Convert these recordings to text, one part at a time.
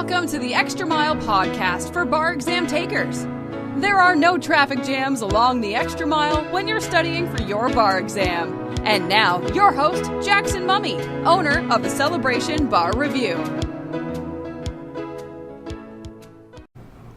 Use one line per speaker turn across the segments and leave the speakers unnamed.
Welcome to the Extra Mile podcast for bar exam takers. There are no traffic jams along the Extra Mile when you're studying for your bar exam. And now, your host, Jackson Mummy, owner of the Celebration Bar Review.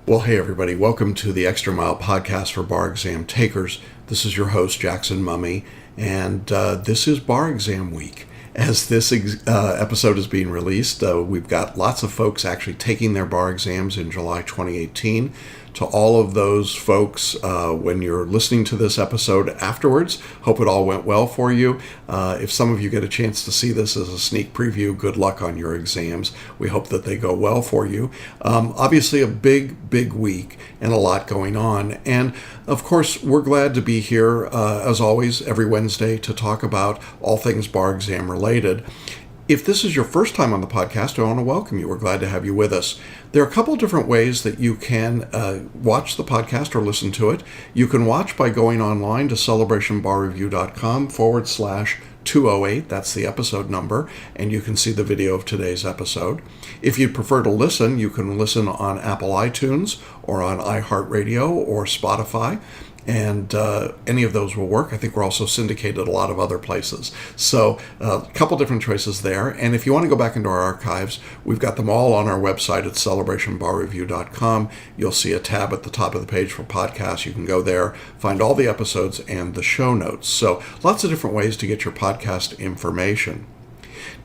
Well, hey everybody, welcome to the Extra Mile podcast for bar exam takers. This is your host, Jackson Mummy, and this is bar exam week. As this episode is being released, we've got lots of folks actually taking their bar exams in July 2018. To all of those folks, when you're listening to this episode afterwards, hope it all went well for you. If some of you get a chance to see this as a sneak preview, good luck on your exams. We hope that they go well for you. Obviously a big week and a lot going on. And of course, we're glad to be here, as always, every Wednesday to talk about all things bar exam related. If this is your first time on the podcast, I want to welcome you. We're glad to have you with us. There are a couple different ways that you can watch the podcast or listen to it. You can watch by going online to celebrationbarreview.com/208. That's the episode number, and you can see the video of today's episode. If you'd prefer to listen, you can listen on Apple iTunes or on iHeartRadio or Spotify. And any of those will work. I think we're also syndicated a lot of other places. So a couple different choices there. And if you want to go back into our archives, we've got them all on our website at celebrationbarreview.com. You'll see a tab at the top of the page for podcasts. You can go there, find all the episodes and the show notes. So lots of different ways to get your podcast information.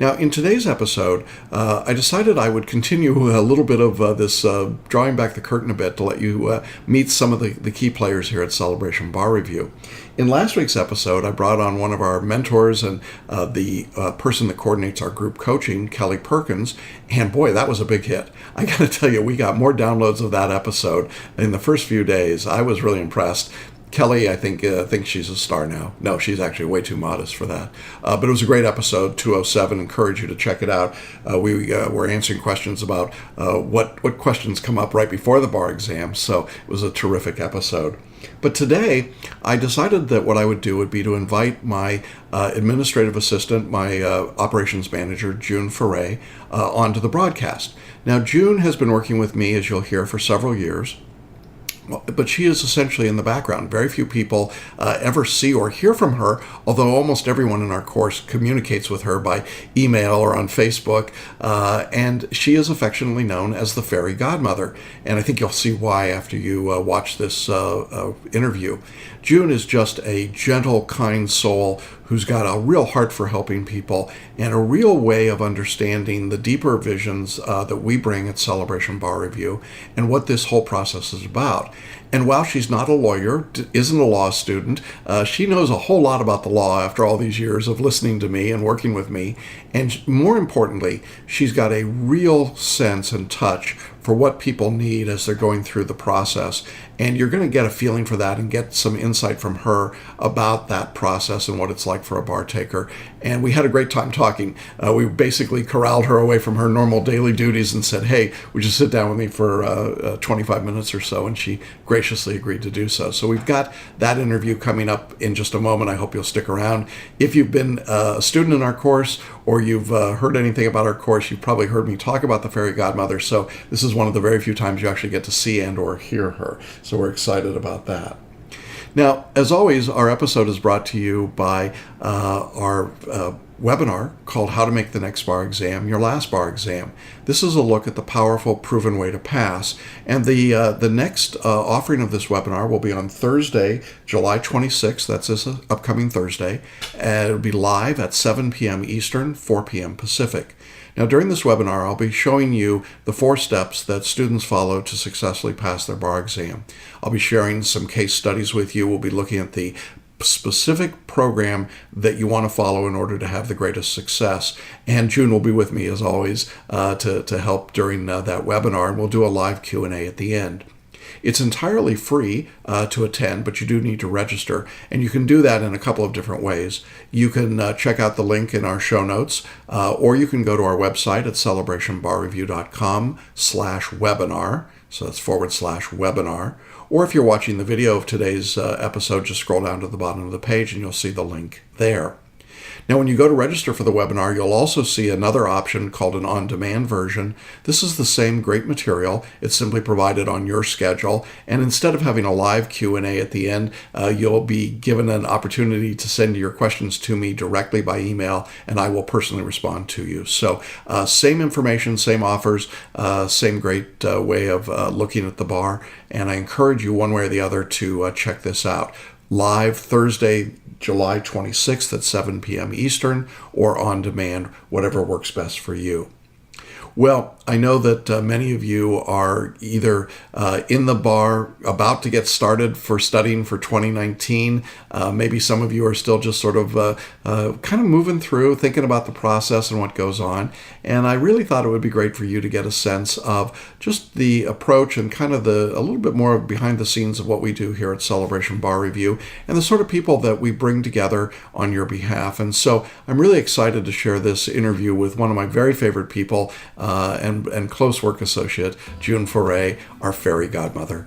Now, in today's episode, I decided I would continue a little bit of this drawing back the curtain a bit to let you meet some of the key players here at Celebration Bar Review. In last week's episode, I brought on one of our mentors and the person that coordinates our group coaching, Kelly Perkins, and boy, that was a big hit. I got to tell you, we got more downloads of that episode in the first few days. I was really impressed. Kelly, I think she's a star now. No, she's actually way too modest for that. But it was a great episode, 207. Encourage you to check it out. We were answering questions about what questions come up right before the bar exam. So it was a terrific episode. But today, I decided that what I would do would be to invite my administrative assistant, my operations manager, June Foret, onto the broadcast. Now, June has been working with me, as you'll hear, for several years. But she is essentially in the background. Very few people ever see or hear from her, although almost everyone in our course communicates with her by email or on Facebook. And she is affectionately known as the Fairy Godmother. And I think you'll see why after you watch this interview. June is just a gentle, kind soul who's got a real heart for helping people and a real way of understanding the deeper visions that we bring at Celebration Bar Review and what this whole process is about. And while she's not a lawyer, isn't a law student, she knows a whole lot about the law after all these years of listening to me and working with me. And more importantly, she's got a real sense and touch for what people need as they're going through the process. And you're going to get a feeling for that and get some insight from her about that process and what it's like for a bar taker. And we had a great time talking. We basically corralled her away from her normal daily duties and said, hey, would you sit down with me for 25 minutes or so? And she graciously agreed to do so. So we've got that interview coming up in just a moment. I hope you'll stick around. If you've been a student in our course or you've heard anything about our course, you've probably heard me talk about the Fairy Godmother. So this is one of the very few times you actually get to see and or hear her. So we're excited about that. Now, as always, our episode is brought to you by our webinar called How to Make the Next Bar Exam Your Last Bar Exam. This is a look at the powerful, proven way to pass. And the next offering of this webinar will be on Thursday, July 26th. That's this upcoming Thursday. It'll be live at 7 p.m. Eastern, 4 p.m. Pacific. Now, during this webinar, I'll be showing you the 4 steps that students follow to successfully pass their bar exam. I'll be sharing some case studies with you. We'll be looking at the specific program that you want to follow in order to have the greatest success. And June will be with me, as always, to help during that webinar, and we'll do a live Q&A at the end. It's entirely free to attend, but you do need to register, and you can do that in a couple of different ways. You can check out the link in our show notes, or you can go to our website at celebrationbarreview.com/webinar, so that's /webinar, or if you're watching the video of today's episode, just scroll down to the bottom of the page and you'll see the link there. Now, when you go to register for the webinar, you'll also see another option called an on-demand version. This is the same great material. It's simply provided on your schedule. And instead of having a live Q&A at the end, you'll be given an opportunity to send your questions to me directly by email, and I will personally respond to you. So same information, same offers, same great way of looking at the bar. And I encourage you one way or the other to check this out. Live Thursday, July 26th at 7 p.m. Eastern, or on demand, whatever works best for you. Well, I know that many of you are either in the bar, about to get started for studying for 2019. Maybe some of you are still just sort of kind of moving through, thinking about the process and what goes on. And I really thought it would be great for you to get a sense of just the approach and kind of a little bit more behind the scenes of what we do here at Celebration Bar Review and the sort of people that we bring together on your behalf. And so I'm really excited to share this interview with one of my very favorite people, and close work associate, June Foret, our fairy godmother.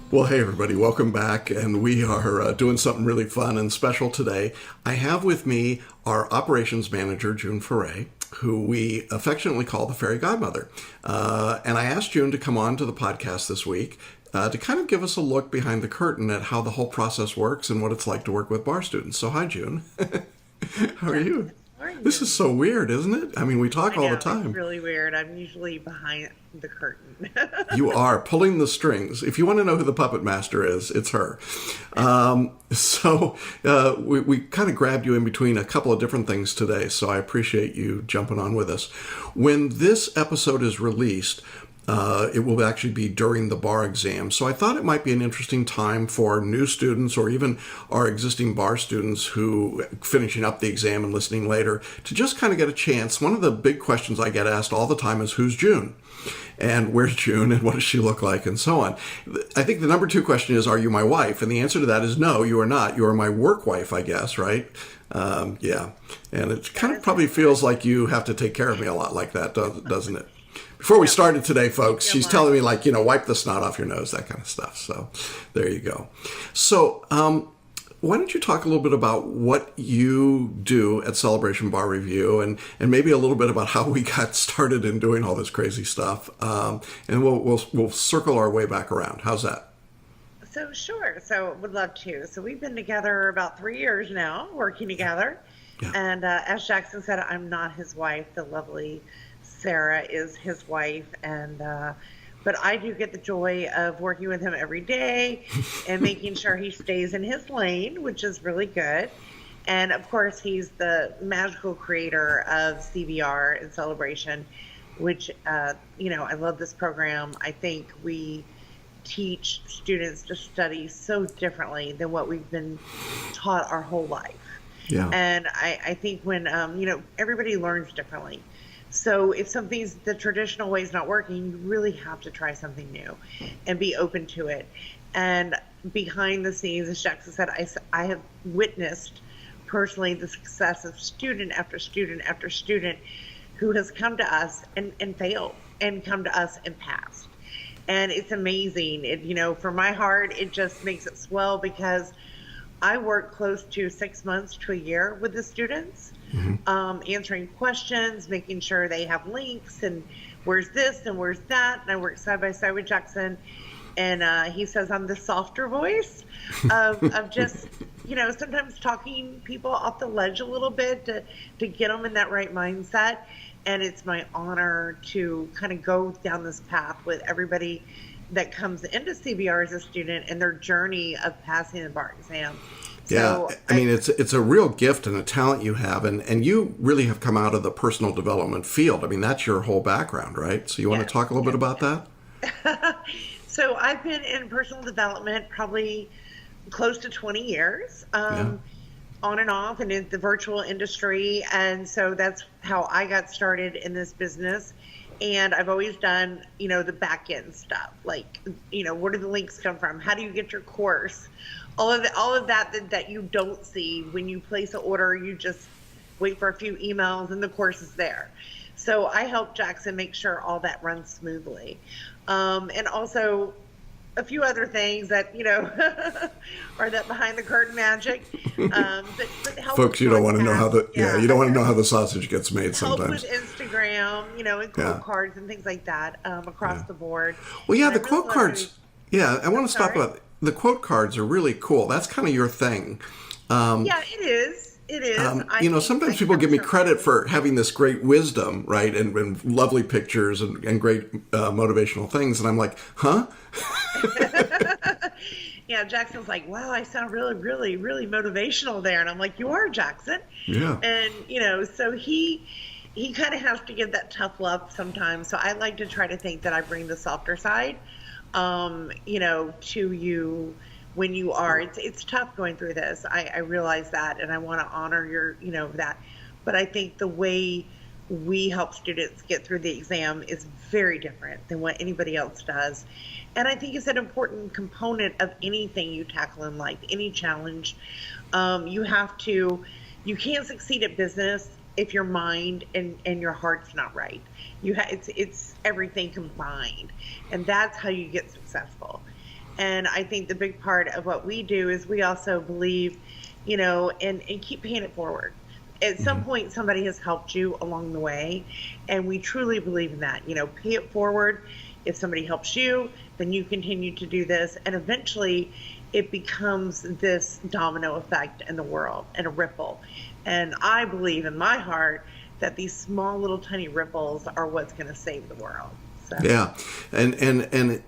Well, hey everybody, welcome back, and we are doing something really fun and special today. I have with me our operations manager, June Foret, who we affectionately call the fairy godmother. And I asked June to come on to the podcast this week to kind of give us a look behind the curtain at how the whole process works and what it's like to work with bar students. So hi, June. How are you? This is so weird, isn't it? I mean, we talk all the time.
It's really weird. I'm usually behind the curtain.
You are pulling the strings. If you want to know who the puppet master is, it's her. We kind of grabbed you in between a couple of different things today, so I appreciate you jumping on with us. When this episode is released, it will actually be during the bar exam. So I thought it might be an interesting time for new students or even our existing bar students who finishing up the exam and listening later to just kind of get a chance. One of the big questions I get asked all the time is, who's June? And where's June and what does she look like and so on. I think the number two question is, are you my wife? And the answer to that is no, you are not. You are my work wife, I guess, right? Yeah. And it kind of probably feels like you have to take care of me a lot like that, doesn't it? Before we started today, folks, she's telling me, like, wipe the snot off your nose, that kind of stuff. So there you go. So why don't you talk a little bit about what you do at Celebration Bar Review and maybe a little bit about how we got started in doing all this crazy stuff. And we'll circle our way back around. How's that?
So sure. So would love to. So we've been together about 3 years now, working together. Yeah. And as Jackson said, I'm not his wife. The lovely Sarah is his wife, and but I do get the joy of working with him every day and making sure he stays in his lane, which is really good. And of course, he's the magical creator of CBR and Celebration, which I love this program. I think we teach students to study so differently than what we've been taught our whole life. Yeah. And I think when everybody learns differently. So if something's the traditional way is not working, you really have to try something new and be open to it. And behind the scenes, as Jackson said, I have witnessed personally the success of student after student after student who has come to us and failed and come to us and passed. And it's amazing. For my heart, it just makes it swell because I work close to 6 months to a year with the students. Mm-hmm. Answering questions, making sure they have links and where's this and where's that. And I work side by side with Jackson, and he says I'm the softer voice of just, sometimes talking people off the ledge a little bit to get them in that right mindset. And it's my honor to kind of go down this path with everybody that comes into CBR as a student and their journey of passing the bar exam.
Yeah, I mean, it's a real gift and a talent you have, and you really have come out of the personal development field. I mean, that's your whole background, right? So you want to talk a little bit about that?
So I've been in personal development probably close to 20 years, on and off, and in the virtual industry, and so that's how I got started in this business. And I've always done, the back end stuff, like, where do the links come from? How do you get your course? All of that you don't see when you place an order. You just wait for a few emails and the course is there. So I help Jackson make sure all that runs smoothly. And also a few other things that, are that behind the curtain magic. But help
Folks, you don't want to know how you don't want to know how the sausage gets made
help
sometimes.
with Instagram, and quote cards and things like that across the board.
Well, yeah,
And
the quote cards. Yeah, I want to stop about the quote cards are really cool. That's kind of your thing.
Yeah, it is. It is.
Sometimes people give me credit for having this great wisdom, right, and lovely pictures and great motivational things, and I'm like, huh?
Yeah, Jackson's like, wow, I sound really, really, really motivational there, and I'm like, you are, Jackson.
Yeah.
And so he kind of has to give that tough love sometimes. So I like to try to think that I bring the softer side, to you. When you are, it's tough going through this. I realize that, and I want to honor your, that. But I think the way we help students get through the exam is very different than what anybody else does. And I think it's an important component of anything you tackle in life, any challenge. You can't succeed at business if your mind and your heart's not right. It's everything combined, and that's how you get successful. And I think the big part of what we do is we also believe, and keep paying it forward. At some point, somebody has helped you along the way, and we truly believe in that. Pay it forward. If somebody helps you, then you continue to do this, and eventually it becomes this domino effect in the world and a ripple. And I believe in my heart that these small little tiny ripples are what's going to save the world. So.
Yeah, and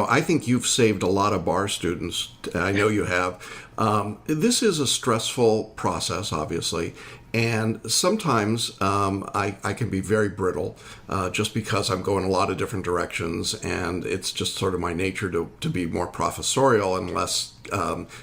I think you've saved a lot of bar students. I know you have. This is a stressful process, obviously, and sometimes I can be very brittle just because I'm going a lot of different directions, and it's just sort of my nature to be more professorial and less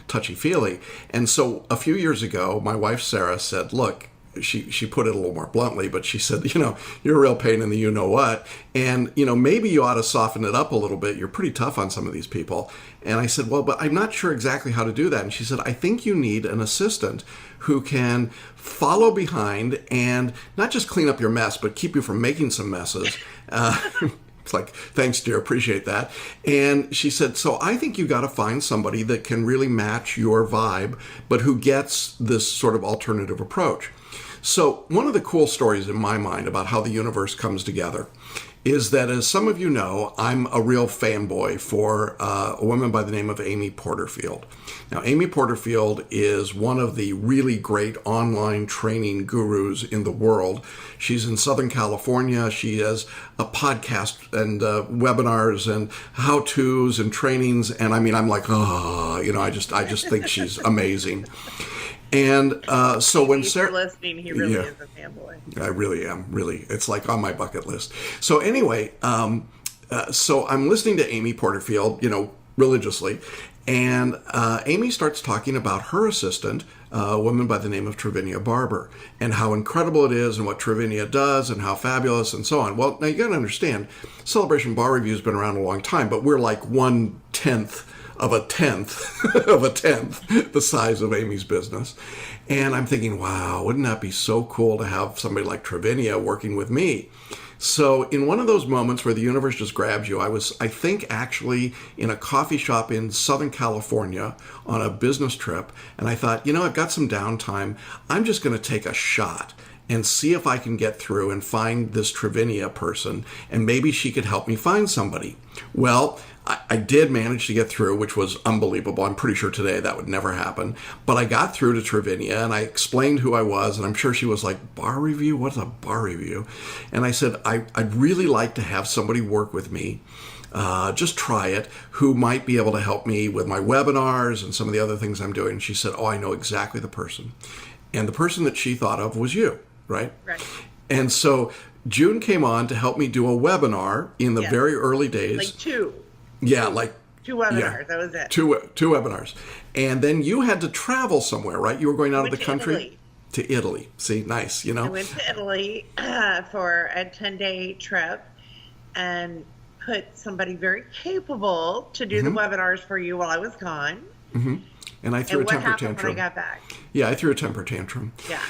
touchy-feely. And so a few years ago, my wife, Sarah, said, look, she put it a little more bluntly, but she said, you're a real pain in the you-know-what, and, maybe you ought to soften it up a little bit. You're pretty tough on some of these people. And I said, well, but I'm not sure exactly how to do that. And she said, I think you need an assistant who can follow behind and not just clean up your mess, but keep you from making some messes. It's like, thanks, dear, appreciate that. And she said, so I think you got to find somebody that can really match your vibe, but who gets this sort of alternative approach. So one of the cool stories in my mind about how the universe comes together is that, as some of you know, I'm a real fanboy for a woman by the name of Amy Porterfield. Now, Amy Porterfield is one of the really great online training gurus in the world. She's in Southern California. She has a podcast and webinars and how-tos and trainings. And I mean, I'm like, I just think she's amazing. And so when Sarah,
listening, he really is a fanboy.
I really am. Really, it's like on my bucket list. So anyway, so I'm listening to Amy Porterfield, religiously, and Amy starts talking about her assistant, a woman by the name of Travinia Barber, and how incredible it is, and what Travinia does, and how fabulous, and so on. Well, now you got to understand, Celebration Bar Review has been around a long time, but we're like 1/10 of a tenth the size of Amy's business. And I'm thinking, wow, wouldn't that be so cool to have somebody like Travinia working with me? So in one of those moments where the universe just grabs you, I think actually in a coffee shop in Southern California on a business trip, and I thought, I've got some downtime. I'm just going to take a shot and see if I can get through and find this Travinia person, and maybe she could help me find somebody. Well, I did manage to get through, which was unbelievable. I'm pretty sure today that would never happen. But I got through to Travinia, and I explained who I was, and I'm sure she was like, bar review? What's a bar review? And I said, I'd really like to have somebody work with me, just try it, who might be able to help me with my webinars and some of the other things I'm doing. And she said, I know exactly the person. And the person that she thought of was you, right?
Right.
And so June came on to help me do a webinar in the very early days.
Like two.
Yeah, like
2 webinars. That was it.
Two webinars. And then you had to travel somewhere, right? You were going out of the country?
Italy.
To Italy. See, nice,
I went to Italy for a 10-day trip and put somebody very capable to do the webinars for you while I was gone.
Mm-hmm. And I threw a temper
happened
tantrum.
when I got back?
Yeah, I threw a temper tantrum.
Yeah.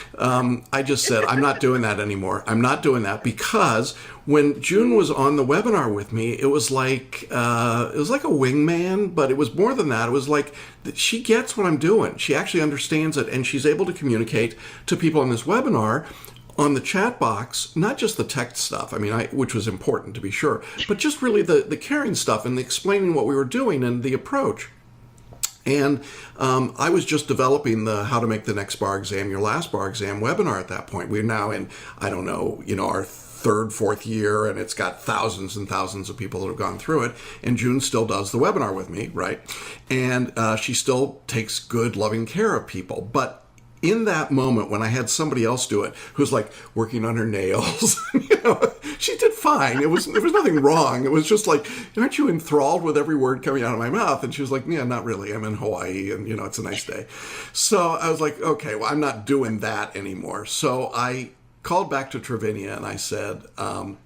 I just said, I'm not doing that anymore. I'm not doing that because when June was on the webinar with me, it was like a wingman, but it was more than that. It was like she gets what I'm doing. She actually understands it, and she's able to communicate to people in this webinar on the chat box, not just the text stuff, which was important to be sure, but just really the caring stuff and the explaining what we were doing and the approach. And I was just developing the How to Make the Next Bar Exam Your Last Bar Exam webinar at that point. We're now in, our third, fourth year, and it's got thousands and thousands of people that have gone through it. And June still does the webinar with me, right? And she still takes good, loving care of people. But in that moment when I had somebody else do it, who's like working on her nails, she did fine. There was nothing wrong. It was just like, aren't you enthralled with every word coming out of my mouth? And she was like, yeah, not really. I'm in Hawaii and, it's a nice day. So I was like, okay, well, I'm not doing that anymore. So I called back to Travinia and I said,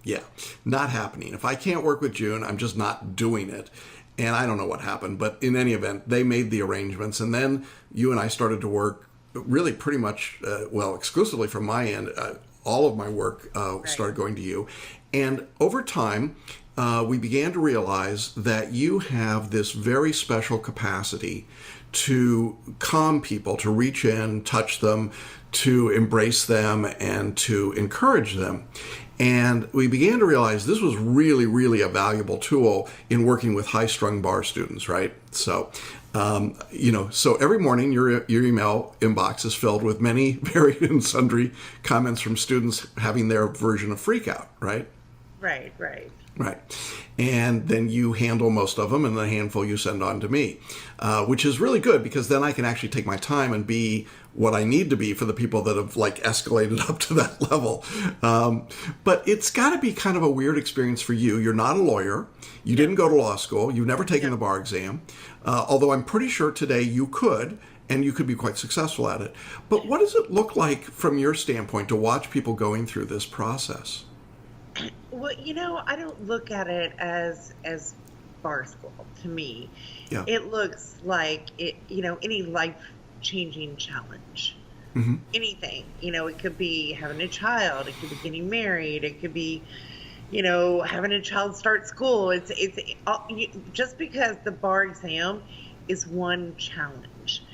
yeah, not happening. If I can't work with June, I'm just not doing it. And I don't know what happened, but in any event, they made the arrangements. And then you and I started to work really pretty much, exclusively from my end. All of my work started going to you. And over time, we began to realize that you have this very special capacity to calm people, to reach in, touch them, to embrace them, and to encourage them. And we began to realize this was really, really a valuable tool in working with high-strung bar students, right? So, so every morning your email inbox is filled with many varied and sundry comments from students having their version of freak out, right?
Right.
Right. And then you handle most of them, and the handful you send on to me, which is really good because then I can actually take my time and be what I need to be for the people that have escalated up to that level. But it's got to be kind of a weird experience for you. You're not a lawyer. You didn't go to law school. You've never taken the bar exam, although I'm pretty sure today you could, and you could be quite successful at it. But what does it look like from your standpoint to watch people going through this process?
Well, I don't look at it as bar school to me.
Yeah.
It looks like any life-changing challenge.
Mm-hmm.
Anything. It could be having a child. It could be getting married. It could be, having a child start school. It's just because the bar exam is one challenge.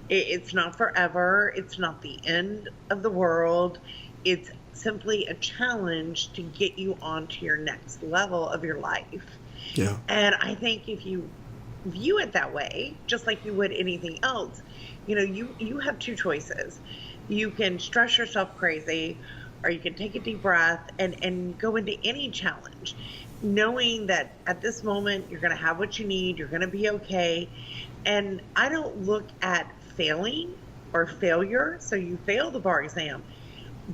It's not forever. It's not the end of the world. It's simply a challenge to get you onto your next level of your life.
Yeah.
And I think if you view it that way, just like you would anything else, you have two choices. You can stress yourself crazy, or you can take a deep breath and go into any challenge, knowing that at this moment you're going to have what you need, you're going to be okay. And I don't look at failing or failure. So you fail the bar exam.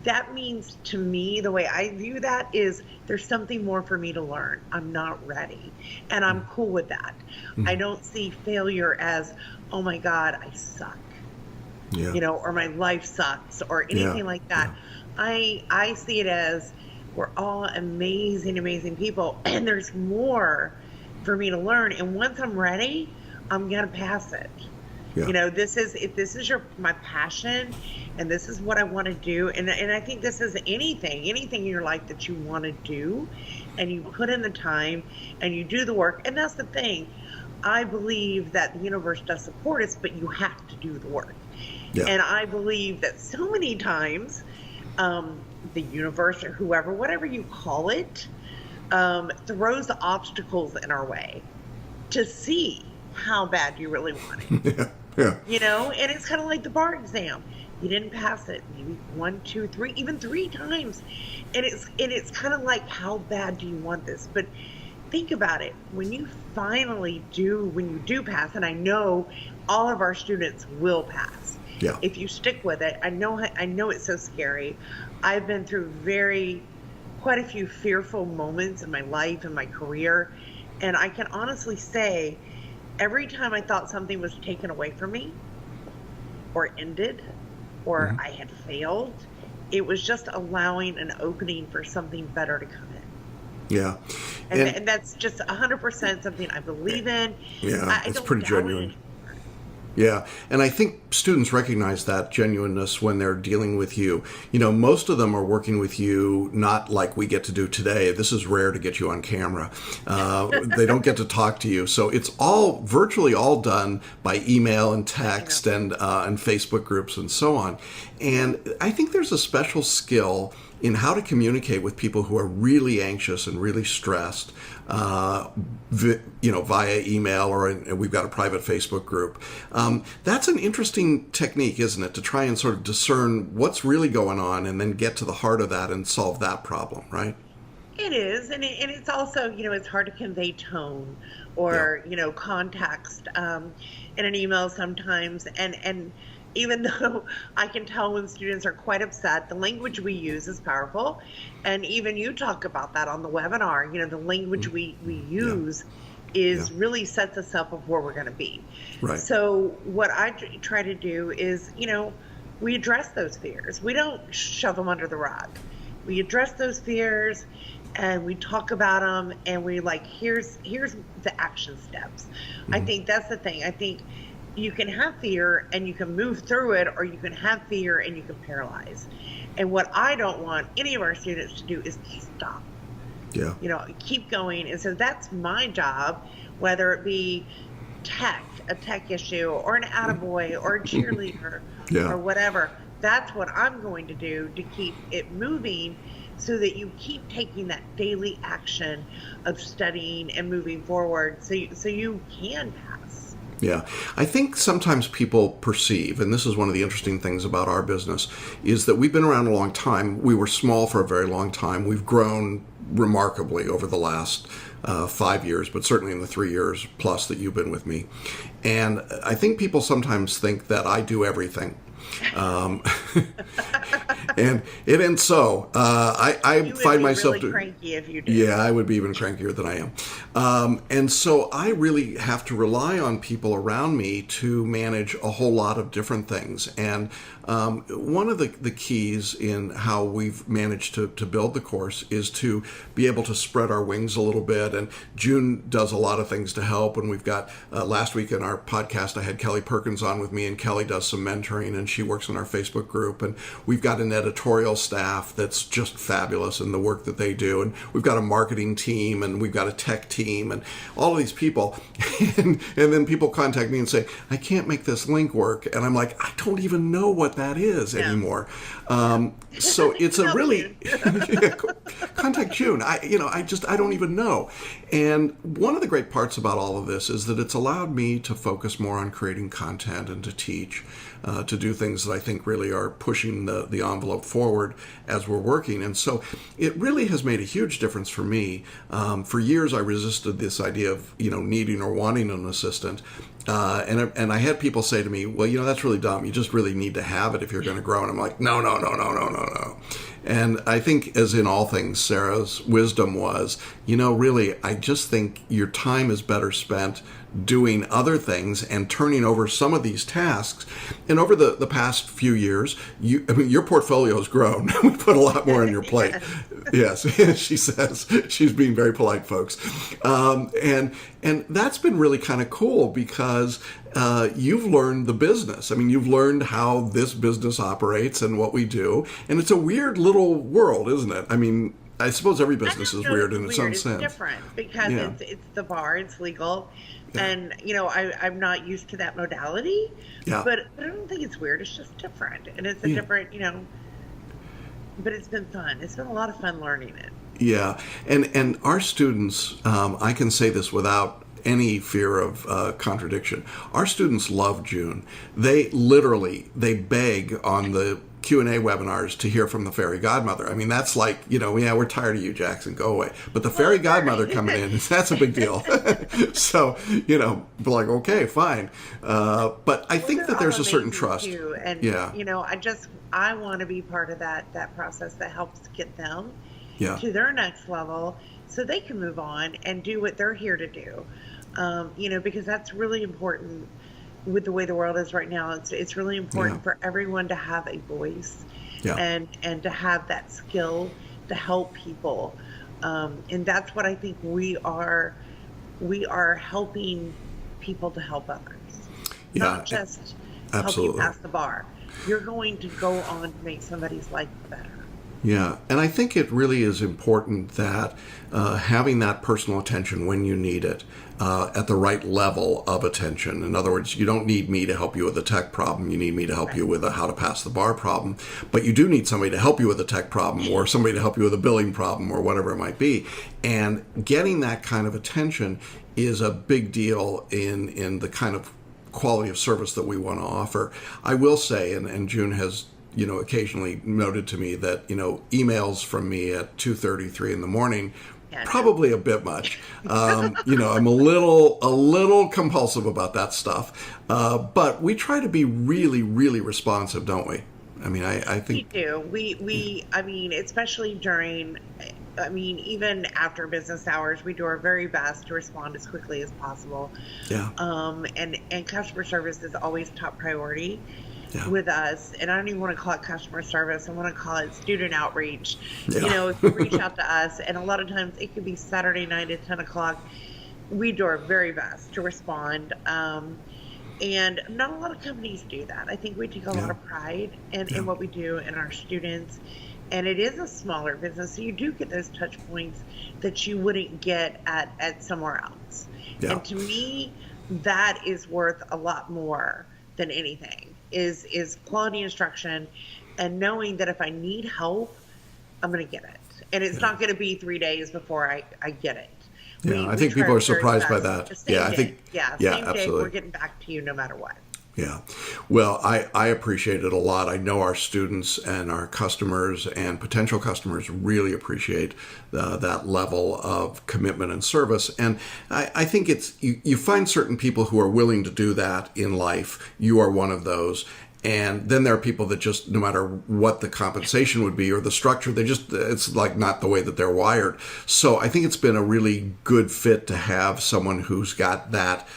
That means to me, the way I view that is there's something more for me to learn. I'm not ready. And I'm cool with that. Mm-hmm. I don't see failure as, oh my God, I suck. Yeah. Or my life sucks or anything like that. Yeah. I see it as we're all amazing, amazing people. And there's more for me to learn. And once I'm ready, I'm going to pass it. Yeah. If this is my passion and this is what I want to do. And I think this is anything in your life that you want to do and you put in the time and you do the work. And that's the thing. I believe that the universe does support us, but you have to do the work. Yeah. And I believe that so many times the universe or whoever, whatever you call it, throws obstacles in our way to see how bad you really want it. Yeah. And it's kind of like the bar exam. You didn't pass it maybe 1, 2, 3, even 3 times. And it's kind of like, how bad do you want this? But think about it. When you do pass, and I know all of our students will pass. Yeah. If you stick with it, I know it's so scary. I've been through quite a few fearful moments in my life and my career. And I can honestly say, every time I thought something was taken away from me or ended or mm-hmm. I had failed, it was just allowing an opening for something better to come in.
Yeah.
And that's just 100% something I believe in.
Yeah, it's pretty genuine. Yeah, and I think students recognize that genuineness when they're dealing with you. Most of them are working with you not like we get to do today. This is rare to get you on camera. They don't get to talk to you. So it's virtually all done by email and text and Facebook groups and so on. And I think there's a special skill in how to communicate with people who are really anxious and really stressed, via email, or we've got a private Facebook group. That's an interesting technique, isn't it, to try and sort of discern what's really going on and then get to the heart of that and solve that problem, right?
It is, and it's also, it's hard to convey tone or, context in an email sometimes, and even though I can tell when students are quite upset, the language we use is powerful. And even you talk about that on the webinar, the language we use is really sets us up of where we're going to be.
Right.
So what I try to do is, we address those fears. We don't shove them under the rug. We address those fears and we talk about them, and we here's the action steps. Mm-hmm. I think that's the thing. I think you can have fear and you can move through it, or you can have fear and you can paralyze. And what I don't want any of our students to do is stop.
Yeah.
Keep going. And so that's my job, whether it be a tech issue, or an attaboy, or a cheerleader, or whatever. That's what I'm going to do to keep it moving, so that you keep taking that daily action of studying and moving forward, so you can pass.
Yeah. I think sometimes people perceive, and this is one of the interesting things about our business, is that we've been around a long time. We were small for a very long time. We've grown remarkably over the last 5 years, but certainly in the 3 years plus that you've been with me. And I think people sometimes think that I do everything. And it ain't so. I find myself
really cranky if you do.
Yeah, I would be even crankier than I am. And so I really have to rely on people around me to manage a whole lot of different things. And one of the keys in how we've managed to build the course is to be able to spread our wings a little bit. And June does a lot of things to help. And we've got, last week in our podcast, I had Kelly Perkins on with me, and Kelly does some mentoring, and she works in our Facebook group. And we've got an editorial staff that's just fabulous in the work that they do. And we've got a marketing team, and we've got a tech team, and all of these people. and then people contact me and say, I can't make this link work. And I'm like, I don't even know what that is anymore. So it's a really contact June. I don't even know. And one of the great parts about all of this is that it's allowed me to focus more on creating content and to teach, to do things that I think really are pushing the envelope forward as we're working. And so it really has made a huge difference for me. For years, I resisted this idea of, needing or wanting an assistant. And I had people say to me, well, that's really dumb. You just really need to have it if you're going to grow. And I'm like, no. And I think, as in all things, Sarah's wisdom was, really, I just think your time is better spent doing other things and turning over some of these tasks. And over the past few years, your portfolio has grown. We put a lot more on your plate. Yes, she says. She's being very polite, folks. And that's been really kind of cool because you've learned the business. You've learned how this business operates and what we do. And it's a weird little world, isn't it? I suppose every business is weird in its own sense.
It's different because it's the bar, it's legal. Yeah. And, I'm not used to that modality. Yeah. But I don't think it's weird. It's just different. And it's a different, but it's been fun. It's been a lot of fun learning it.
Yeah. And our students, I can say this without any fear of contradiction. Our students love June. They beg on the Q&A webinars to hear from the fairy godmother. That's like, we're tired of you, Jackson, go away. But the fairy godmother coming in, that's a big deal. So, like, okay, fine. But I think that there's a certain trust.
Too. And, I want to be part of that process that helps get them to their next level so they can move on and do what they're here to do. Because that's really important. With the way the world is right now, it's really important for everyone to have a voice and to have that skill to help people. And that's what I think we are helping people to help others. not just help you
absolutely.
pass the bar. You're going to go on to make somebody's life better.
Yeah, and I think it really is important that having that personal attention when you need it, at the right level of attention. In other words, you don't need me to help you with a tech problem. You need me to help you with a how to pass the bar problem. But you do need somebody to help you with a tech problem, or somebody to help you with a billing problem, or whatever it might be. And getting that kind of attention is a big deal in the kind of quality of service that we want to offer. I will say, and June has occasionally noted to me that, emails from me at 2:33 in the morning, probably a bit much. I'm a little compulsive about that stuff. But we try to be really, really responsive, don't we? I mean, I think
we do. We especially during, even after business hours, we do our very best to respond as quickly as possible.
Yeah.
And customer service is always top priority.
Yeah.
With us, and I don't even want to call it customer service. I want to call it student outreach.
Yeah.
If you reach out to us, and a lot of times it could be Saturday night at 10 o'clock, we do our very best to respond. And not a lot of companies do that. I think we take a lot of pride in what we do and our students. And it is a smaller business, so you do get those touch points that you wouldn't get at somewhere else. Yeah. And to me, that is worth a lot more than anything. Is quality instruction and knowing that if I need help, I'm going to get it. And it's not going to be 3 days before I get it.
Yeah, I think people are surprised by that.
Yeah, I think, same
absolutely.
day, we're getting back to you no matter what.
Yeah. Well, I appreciate it a lot. I know our students and our customers and potential customers really appreciate that level of commitment and service. And I think you find certain people who are willing to do that in life. You are one of those. And then there are people that just, no matter what the compensation would be or the structure, it's like not the way that they're wired. So I think it's been a really good fit to have someone who's got that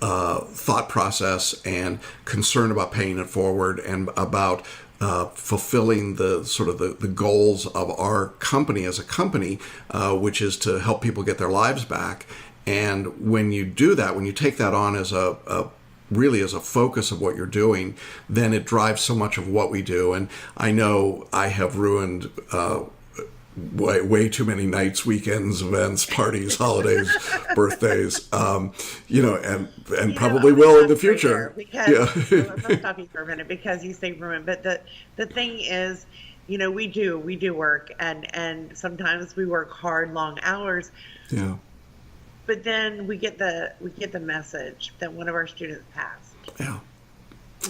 thought process and concern about paying it forward and about fulfilling the sort of the goals of our company as a company, which is to help people get their lives back. And when you do that, when you take that on as really as a focus of what you're doing, then it drives so much of what we do. And I know I have ruined way too many nights, weekends, events, parties, holidays, birthdays, and probably will in the future.
Let's stop you for a minute because you say ruin. But the thing is, we do work and sometimes we work hard, long hours.
Yeah.
But then we get the message that one of our students passed.
Yeah.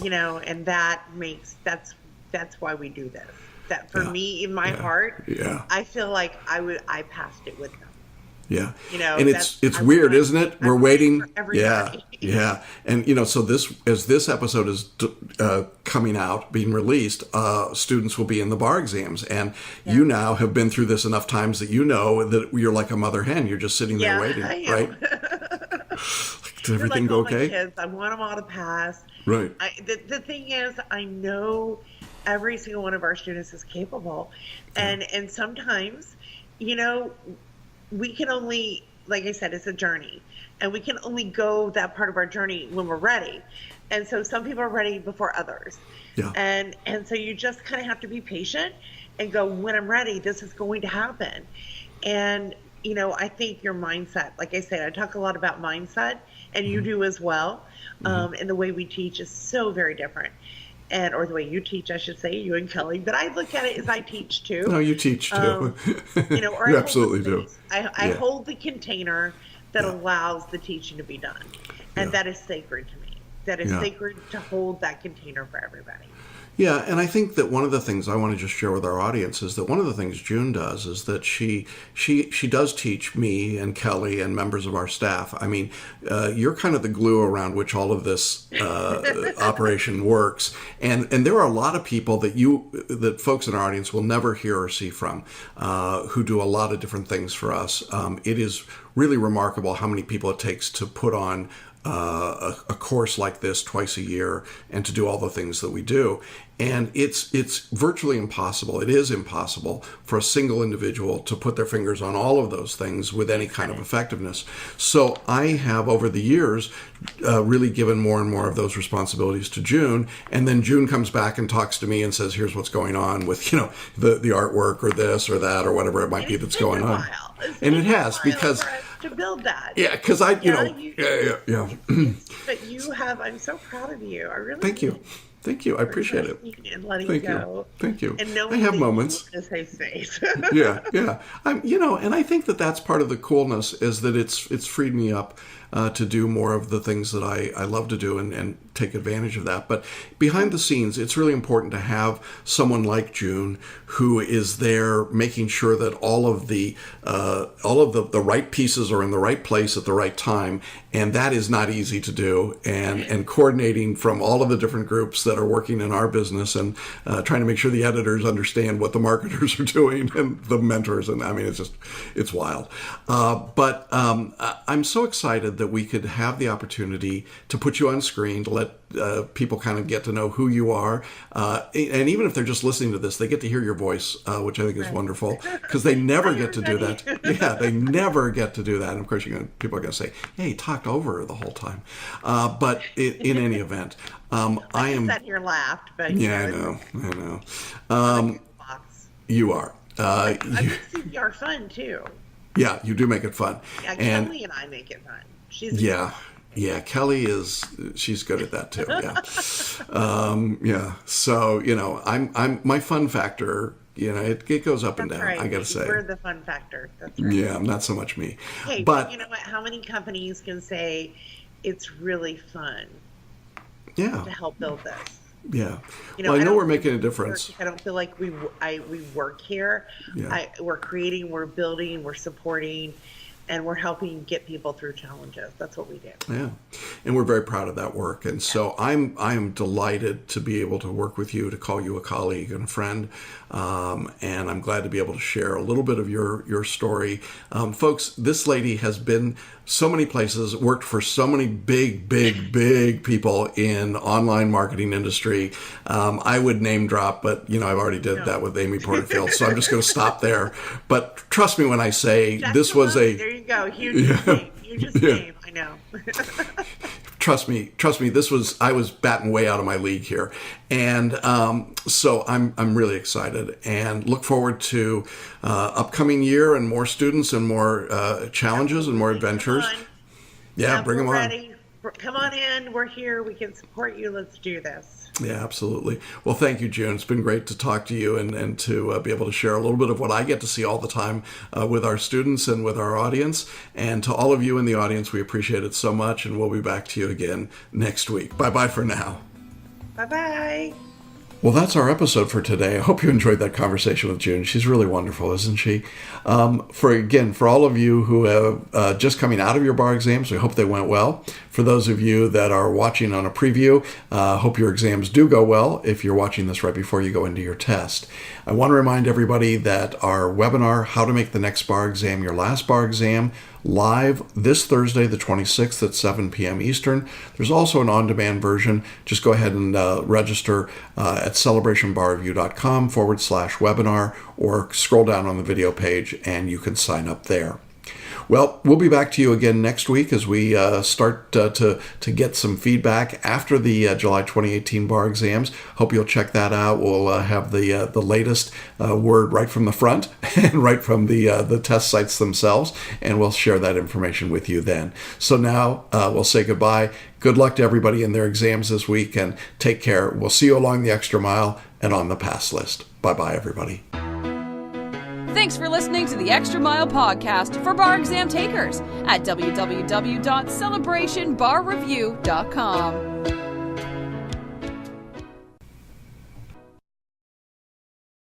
And that's why we do this. That for me, in my heart, I feel like I passed it with them.
Yeah. And it's weird, isn't it? We're waiting. Yeah. And so as this episode is coming out, being released, students will be in the bar exams, and you now have been through this enough times that that you're like a mother hen. You're just sitting there waiting, right? Did everything go okay?
My kids, I want them all to pass.
Right.
The thing is, I know every single one of our students is capable, and sometimes, we can only, like I said, it's a journey, and we can only go that part of our journey when we're ready. And so some people are ready before others. Yeah. And so you just kind of have to be patient and go, when I'm ready, this is going to happen. And, I think your mindset, like I said, I talk a lot about mindset, and you do as well. And the way we teach is so very different. Or the way you teach, I should say, you and Kelly. But I look at it as I teach too.
No, you teach too.
Or
you absolutely do.
I hold the container that allows the teaching to be done. And that is sacred to me. That is sacred to hold that container for everybody.
Yeah, and I think that one of the things I want to just share with our audience is that one of the things June does is that she does teach me and Kelly and members of our staff. I mean, you're kind of the glue around which all of this operation works, and there are a lot of people that folks in our audience will never hear or see from, who do a lot of different things for us. It is really remarkable how many people it takes to put on a course like this twice a year and to do all the things that we do. And it's virtually impossible. It is impossible for a single individual to put their fingers on all of those things with any kind of effectiveness. So I have, over the years, really given more and more of those responsibilities to June. And then June comes back and talks to me and says, here's what's going on with, the artwork or this or that or whatever it might be that's going on. And it has, because
to build that.
Yeah, because
But I'm so proud of you. I really
Thank you. Thank you. I appreciate it.
And letting
Thank
go.
you. Thank you.
And
I have moments.
A safe space.
Yeah. And I think that that's part of the coolness, is that it's freed me up to do more of the things that I love to do and take advantage of that. But behind the scenes, it's really important to have someone like June who is there making sure that all of the right pieces are in the right place at the right time. And that is not easy to do. And coordinating from all of the different groups that are working in our business and trying to make sure the editors understand what the marketers are doing and the mentors. And I mean, it's wild. But I'm so excited that we could have the opportunity to put you on screen, to let people kind of get to know who you are. And even if they're just listening to this, they get to hear your voice, which I think is wonderful, because they never get to do that. Yeah, they never get to do that. And of course, people are going to say, hey, he talked over the whole time. But in any event, I am...
sat here laughed, but...
Yeah, I know. You are.
I make CPR fun, too.
Yeah, you do make it fun.
Yeah, Kelly and I make it fun.
Yeah, Kelly she's good at that too. Yeah. So, I'm my fun factor, it goes up and down.
Right.
I got to say.
We're the fun factor. That's right.
Yeah, not so much me.
Hey, but you know what? How many companies can say it's really fun to help build this?
Yeah. Well, I know we're making a difference.
I don't feel like we work here.
Yeah.
We're creating, we're building, we're supporting, and we're helping get people through challenges. That's what we do.
Yeah. And we're very proud of that work. And so I am delighted to be able to work with you, to call you a colleague and a friend. And I'm glad to be able to share a little bit of your story. Folks, this lady has been so many places, worked for so many big people in online marketing industry. I would name drop, but I've already did that with Amy Porterfield, so I'm just going to stop there. But trust me when I say this was
there you go, huge name. Hugest name, I know.
Trust me, I was batting way out of my league here. And so I'm really excited and look forward to upcoming year and more students and more challenges and more adventures. Bring them on.
Ready. Come on in. We're here. We can support you. Let's do this.
Yeah, absolutely. Well, thank you, June. It's been great to talk to you and to be able to share a little bit of what I get to see all the time with our students and with our audience. And to all of you in the audience, we appreciate it so much. And we'll be back to you again next week. Bye-bye for now.
Bye-bye.
Well, that's our episode for today. I hope you enjoyed that conversation with June. She's really wonderful, isn't she? For all of you who have just coming out of your bar exams, we hope they went well. For those of you that are watching on a preview, hope your exams do go well if you're watching this right before you go into your test. I want to remind everybody that our webinar, How to Make the Next Bar Exam Your Last Bar Exam, live this Thursday, the 26th at 7 p.m. Eastern. There's also an on-demand version. Just go ahead and register at celebrationbarreview.com/webinar or scroll down on the video page and you can sign up there. Well, we'll be back to you again next week as we start to get some feedback after the July 2018 bar exams. Hope you'll check that out. We'll have the latest word right from the front and right from the test sites themselves, and we'll share that information with you then. So now we'll say goodbye. Good luck to everybody in their exams this week, and take care. We'll see you along the extra mile and on the pass list. Bye-bye, everybody.
Thanks for listening to the Extra Mile podcast for bar exam takers at www.celebrationbarreview.com.